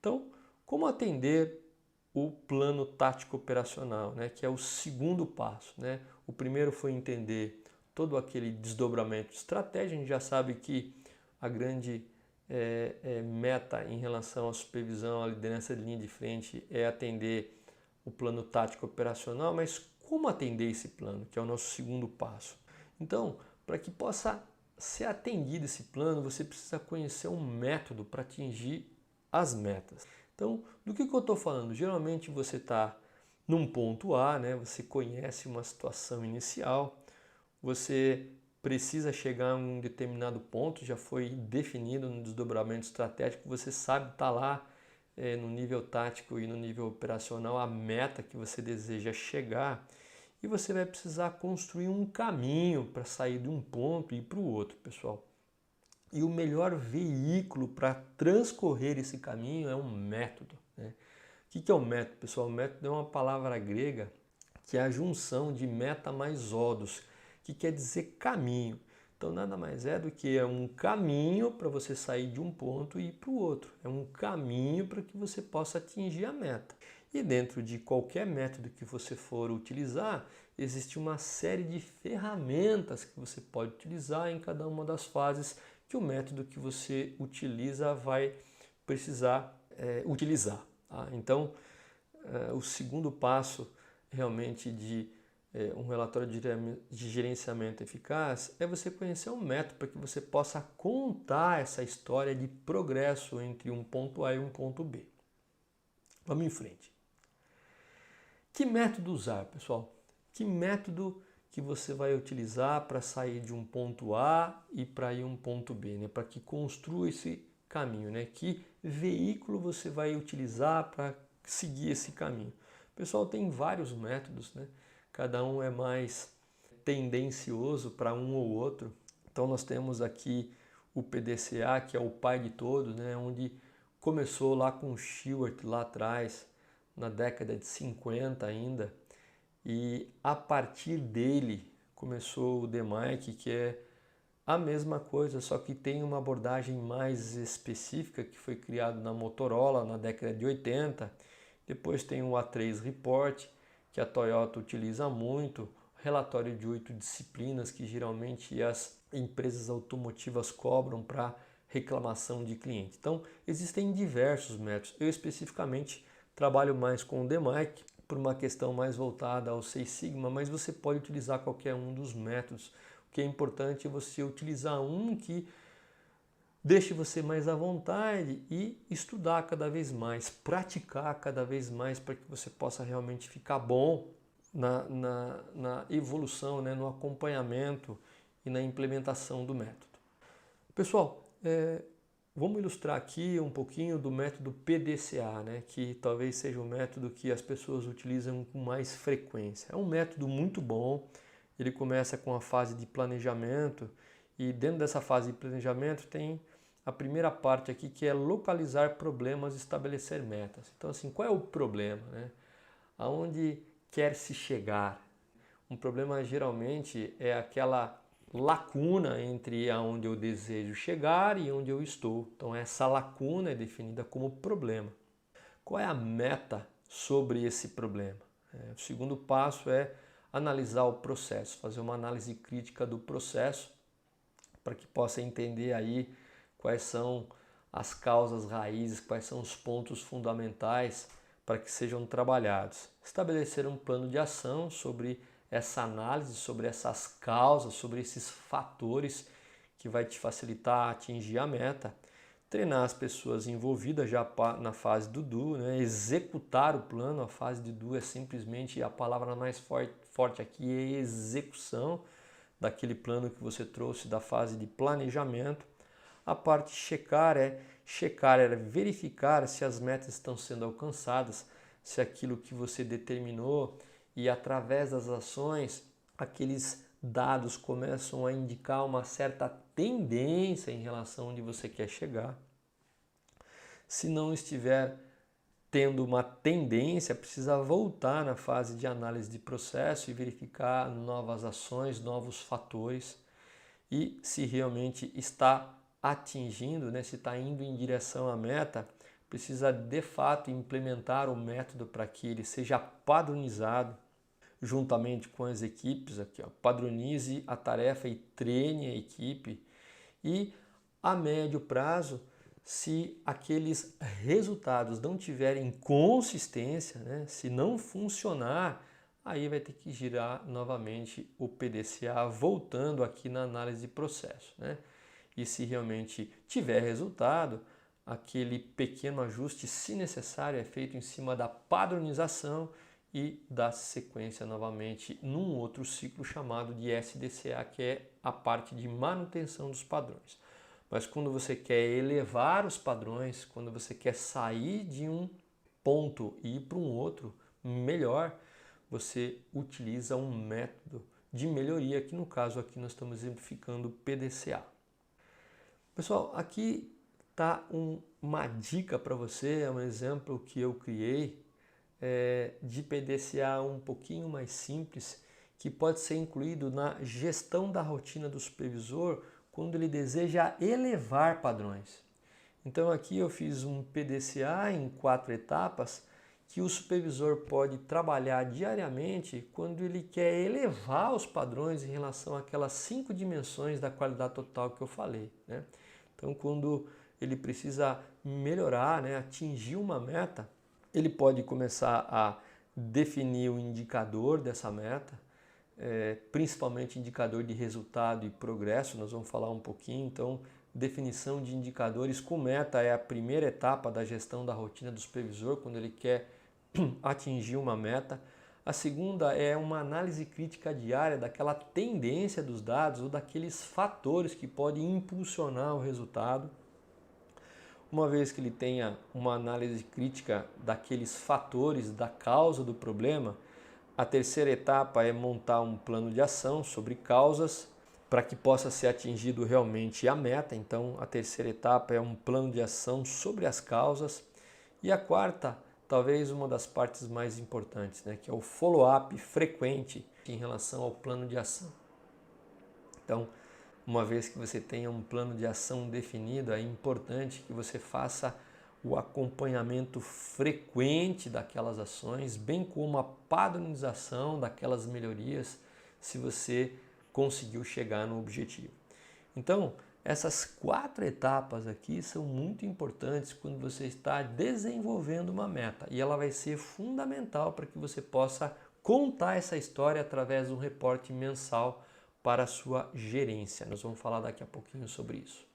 Então, como atender o plano tático operacional, né, que é o segundo passo, né? O primeiro foi entender todo aquele desdobramento de estratégia. A gente já sabe que a grande meta em relação à supervisão, à liderança de linha de frente é atender o plano tático operacional, mas como atender esse plano, que é o nosso segundo passo? Então, para que possa ser atendido esse plano, você precisa conhecer um método para atingir as metas. Então, do que eu estou falando? Geralmente você está num ponto A, né? Você conhece uma situação inicial, você precisa chegar a um determinado ponto, já foi definido no desdobramento estratégico, você sabe estar lá no nível tático e no nível operacional a meta que você deseja chegar, e você vai precisar construir um caminho para sair de um ponto e ir para o outro, pessoal. E o melhor veículo para transcorrer esse caminho é um método, né? O que é o método, pessoal? O método é uma palavra grega que é a junção de meta mais odos, que quer dizer caminho. Então nada mais é do que um caminho para você sair de um ponto e ir para o outro. É um caminho para que você possa atingir a meta. E dentro de qualquer método que você for utilizar, existe uma série de ferramentas que você pode utilizar em cada uma das fases que o método que você utiliza vai precisar utilizar. Tá? Então, o segundo passo realmente de um relatório de gerenciamento eficaz é você conhecer um método para que você possa contar essa história de progresso entre um ponto A e um ponto B. Vamos em frente. Que método usar, pessoal? Que método que você vai utilizar para sair de um ponto A e para ir a um ponto B, né? Para que construa esse caminho, né? Que veículo você vai utilizar para seguir esse caminho? Pessoal, tem vários métodos, né? Cada um é mais tendencioso para um ou outro. Então nós temos aqui o PDCA, que é o pai de todos, né? Onde começou lá com o Shewhart lá atrás, na década de 50 ainda, e a partir dele começou o DMAIC, que é a mesma coisa, só que tem uma abordagem mais específica que foi criado na Motorola na década de 80. Depois tem o A3 Report, que a Toyota utiliza muito, relatório de 8 disciplinas que geralmente as empresas automotivas cobram para reclamação de cliente. Então, existem diversos métodos. Eu especificamente trabalho mais com o DMAIC por uma questão mais voltada ao Six Sigma, mas você pode utilizar qualquer um dos métodos. O que é importante é você utilizar um que deixe você mais à vontade e estudar cada vez mais, praticar cada vez mais para que você possa realmente ficar bom na evolução, né, no acompanhamento e na implementação do método. Pessoal, vamos ilustrar aqui um pouquinho do método PDCA, né, que talvez seja o método que as pessoas utilizam com mais frequência. É um método muito bom, ele começa com a fase de planejamento e dentro dessa fase de planejamento tem a primeira parte aqui que é localizar problemas e estabelecer metas. Então assim, qual é o problema, né? Aonde quer se chegar? Um problema geralmente é aquela lacuna entre aonde eu desejo chegar e onde eu estou. Então essa lacuna é definida como problema. Qual é a meta sobre esse problema? O segundo passo é analisar o processo, fazer uma análise crítica do processo para que possa entender aí quais são as causas raízes, quais são os pontos fundamentais para que sejam trabalhados. Estabelecer um plano de ação sobre essa análise, sobre essas causas, sobre esses fatores que vai te facilitar atingir a meta. Treinar as pessoas envolvidas já na fase do do, né? Executar o plano. A fase de do é simplesmente a palavra mais forte aqui é execução daquele plano que você trouxe da fase de planejamento. A parte checar é verificar se as metas estão sendo alcançadas, se aquilo que você determinou e através das ações aqueles dados começam a indicar uma certa tendência em relação a onde você quer chegar. Se não estiver tendo uma tendência, precisa voltar na fase de análise de processo e verificar novas ações, novos fatores e se realmente está atingindo, né, se está indo em direção à meta, precisa de fato implementar o método para que ele seja padronizado juntamente com as equipes. Aqui, ó, padronize a tarefa e treine a equipe. E a médio prazo, se aqueles resultados não tiverem consistência, né, se não funcionar, aí vai ter que girar novamente o PDCA, voltando aqui na análise de processo, né? E se realmente tiver resultado, aquele pequeno ajuste, se necessário, é feito em cima da padronização e dá sequência novamente num outro ciclo chamado de SDCA, que é a parte de manutenção dos padrões. Mas quando você quer elevar os padrões, quando você quer sair de um ponto e ir para um outro melhor, você utiliza um método de melhoria, que no caso aqui nós estamos exemplificando o PDCA. Pessoal, aqui está uma dica para você, é um exemplo que eu criei de PDCA um pouquinho mais simples, que pode ser incluído na gestão da rotina do supervisor quando ele deseja elevar padrões. Então aqui eu fiz um PDCA em 4 etapas que o supervisor pode trabalhar diariamente quando ele quer elevar os padrões em relação àquelas 5 dimensões da qualidade total que eu falei, né? Então quando ele precisa melhorar, né, atingir uma meta, ele pode começar a definir o indicador dessa meta, principalmente indicador de resultado e progresso, nós vamos falar um pouquinho. Então, definição de indicadores com meta é a primeira etapa da gestão da rotina do supervisor, quando ele quer atingir uma meta. A segunda é uma análise crítica diária daquela tendência dos dados ou daqueles fatores que podem impulsionar o resultado. Uma vez que ele tenha uma análise crítica daqueles fatores, da causa do problema, a terceira etapa é montar um plano de ação sobre causas para que possa ser atingido realmente a meta. Então, a terceira etapa é um plano de ação sobre as causas. E a quarta, talvez uma das partes mais importantes, né, que é o follow-up frequente em relação ao plano de ação. Então, uma vez que você tenha um plano de ação definido, é importante que você faça o acompanhamento frequente daquelas ações, bem como a padronização daquelas melhorias, se você conseguiu chegar no objetivo. Então, essas 4 etapas aqui são muito importantes quando você está desenvolvendo uma meta, e ela vai ser fundamental para que você possa contar essa história através de um reporte mensal para a sua gerência. Nós vamos falar daqui a pouquinho sobre isso.